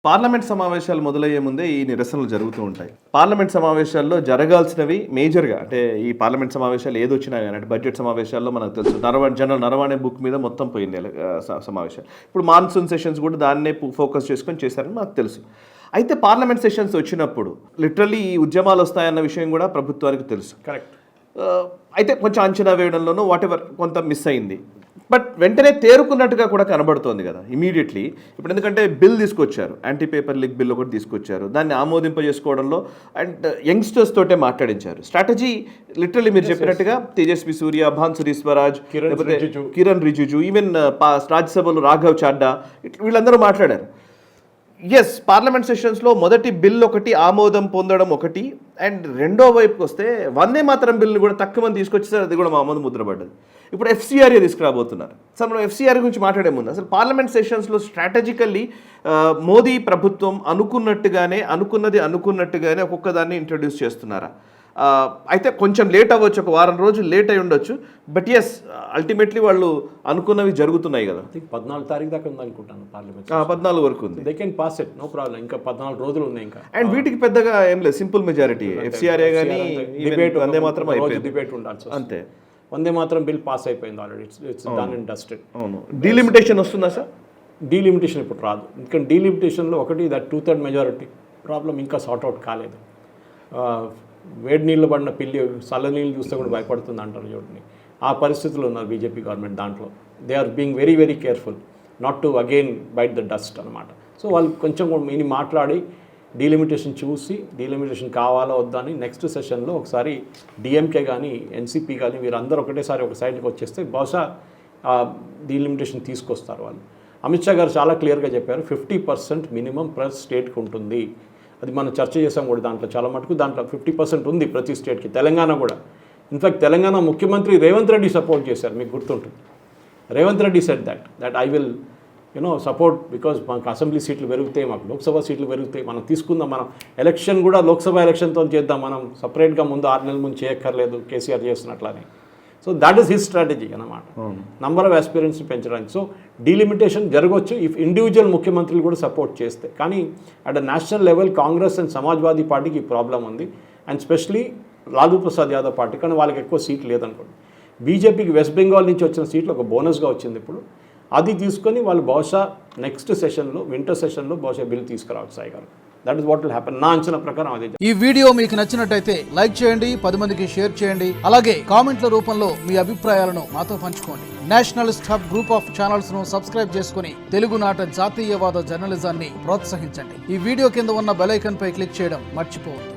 Parliament సమావేశాలు మొదలయ్యే ముందే ఈ నిరసనలు జరుగుతూ ఉంటాయి. పార్లమెంట్ సమావేశాల్లో జరగాల్సినవి మేజర్గా అంటే ఈ పార్లమెంట్ సమావేశాలు ఏదొచ్చినా కానీ అంటే బడ్జెట్ సమావేశాల్లో మనకు తెలుసు జనరల్ నరవాణే బుక్ మీద మొత్తం పోయింది సమావేశాలు. ఇప్పుడు మాన్సూన్ సెషన్స్ కూడా దాన్నే ఫోకస్ చేసుకొని చేశారని మనకు తెలుసు. అయితే పార్లమెంట్ సెషన్స్ వచ్చినప్పుడు లిటరల్లీ ఈ ఉద్యమాలు వస్తాయన్న విషయం కూడా ప్రభుత్వానికి తెలుసు. కరెక్ట్. అయితే కొంచెం అంచనా వేయడంలోనూ వాటెవర్ కొంత మిస్ అయింది. బట్ వెంటనే తేరుకున్నట్టుగా కూడా కనబడుతోంది కదా ఇమీడియట్లీ. ఇప్పుడు ఎందుకంటే బిల్ తీసుకొచ్చారు, యాంటీ పేపర్ లీక్ బిల్ ఒకటి తీసుకొచ్చారు, దాన్ని ఆమోదింపజేసుకోవడంలో అండ్ యంగ్స్టర్స్ తోటే మాట్లాడించారు. స్ట్రాటజీ లిటరల్లీ మీరు చెప్పినట్టుగా తేజస్వి సూర్య, భాన్సురి స్వరాజ్, కిరణ్ రిజిజు, ఈవెన్ రాజ్యసభలో రాఘవ్ చాడ్డా వీళ్ళందరూ మాట్లాడారు. ఎస్, పార్లమెంట్ సెషన్స్లో మొదటి బిల్ ఒకటి ఆమోదం పొందడం ఒకటి, అండ్ రెండో వైపుకి వస్తే వందే మాతరం బిల్ని కూడా తక్కువ మంది తీసుకొచ్చేసారు, అది కూడా మా ఆమోదం ముద్రపడ్డది. ఇప్పుడు ఎఫ్సిఆర్ఏ తీసుకురాబోతున్నారు. అసలు మనం ఎఫ్సిఆర్ గురించి మాట్లాడే ముందు అసలు పార్లమెంట్ సెషన్స్లో స్ట్రాటజికల్లీ మోదీ ప్రభుత్వం అనుకున్నట్టుగానే ఒక్కొక్క దాన్ని ఇంట్రడ్యూస్ చేస్తున్నారా? అయితే కొంచెం లేట్ అవ్వచ్చు, ఒక వారం రోజులు లేట్ అయి ఉండొచ్చు. బట్ ఎస్, అల్టిమేట్లీ వాళ్ళు అనుకున్నవి జరుగుతున్నాయి కదా. 14 తారీఖు దాకా ఉంది అనుకుంటాను పార్లమెంట్. 14 వరకు ఉంది. They can pass it, no problem. ఇంకా 14 రోజులు ఉన్నాయి ఇంకా. అండ్ వీటికి పెద్దగా ఏం లేదు, సింపుల్ మెజారిటీ. ఎఫ్సిఆర్ఏ కానీ వందే మాత్రం డిబేట్ ఉండాల్సి అంతే. వందే మాత్రం బిల్ పాస్ అయిపోయింది already, it's done and dusted. అవును. డీలిమిటేషన్ వస్తుందా సార్? డీలిమిటేషన్ ఇప్పుడు రాదు. ఇంకా డీలిమిటేషన్లో ఒకటి దట్ 2/3 మెజారిటీ ప్రాబ్లం ఇంకా సార్ట్అవుట్ కాలేదు. వేడి నీళ్ళు పడిన పిల్లి చల్ల నీళ్ళు చూస్తే కూడా భయపడుతుంది అంటారు చూడండి, ఆ పరిస్థితుల్లో ఉన్నారు బీజేపీ గవర్నమెంట్. దాంట్లో they are being very very careful not to again bite the dust అనమాట. సో వాళ్ళు కొంచెం కూడా మాట్లాడి డీలిమిటేషన్ చూసి డీలిమిటేషన్ కావాలా వద్దా అని నెక్స్ట్ సెషన్లో ఒకసారి డిఎంకే కానీ ఎన్సీపీ కానీ వీరందరూ ఒకటేసారి ఒక సైడ్కి వచ్చేస్తే బహుశా డీలిమిటేషన్ తీసుకొస్తారు వాళ్ళు. అమిత్ షా గారు చాలా క్లియర్గా చెప్పారు, 50% మినిమం ప్రతి స్టేట్కి ఉంటుంది. అది మనం చర్చ చేసాం కూడా, దాంట్లో చాలా మటుకు దాంట్లో 50% ఉంది ప్రతి స్టేట్కి. తెలంగాణ కూడా, ఇన్ఫ్యాక్ట్ తెలంగాణ ముఖ్యమంత్రి రేవంత్ రెడ్డి సపోర్ట్ చేశారు, మీకు గుర్తుంటుంది. Revanth Reddy said that I will support because మనకు అసెంబ్లీ సీట్లు పెరుగుతాయి, మాకు లోక్సభ సీట్లు పెరుగుతాయి, మనం తీసుకుందాం, మనం ఎలక్షన్ కూడా లోక్సభ ఎలక్షన్తో చేద్దాం, మనం సపరేట్గా ముందు 6 నెలల ముందు చేయక్కర్లేదు కేసీఆర్ చేస్తున్నట్లని. So that is his strategy అనమాట, నంబర్ ఆఫ్ ఆస్పిరెంట్స్ని పెంచడానికి. సో డీలిమిటేషన్ జరగవచ్చు ఇఫ్ ఇండివిజువల్ ముఖ్యమంత్రులు కూడా సపోర్ట్ చేస్తే. కానీ at a national level Congress and Samajwadi పార్టీకి ఈ ప్రాబ్లం ఉంది, and specially Lalu Prasad Yadav party, కానీ వాళ్ళకి ఎక్కువ సీట్లు లేదనుకోండి. బీజేపీకి వెస్ట్ బెంగాల్ నుంచి వచ్చిన సీట్లు ఒక బోనస్గా వచ్చింది ఇప్పుడు, అది తీసుకొని వాళ్ళు బహుశా నెక్స్ట్ సెషన్లో వింటర్ సెషన్లో బహుశా బిల్ తీసుకురావచ్చు సాయి గారు. That is what will happen. నా అంచనా ప్రకారం అదే. ఈ వీడియో మీకు నచ్చినట్టయితే లైక్ చేయండి, 10 మందికి షేర్ చేయండి, అలాగే కామెంట్ల రూపంలో మీ అభిప్రాయాలను మాతో పంచుకోండి. Nationalist hub group of channels ను సబ్స్క్రైబ్ చేసుకుని తెలుగునాట జాతీయవాద జర్నలిజాన్ని ప్రోత్సహించండి. ఈ వీడియో కింద ఉన్న బెల్ ఐకాన్ పై క్లిక్ చేయడం మర్చిపోవద్దు.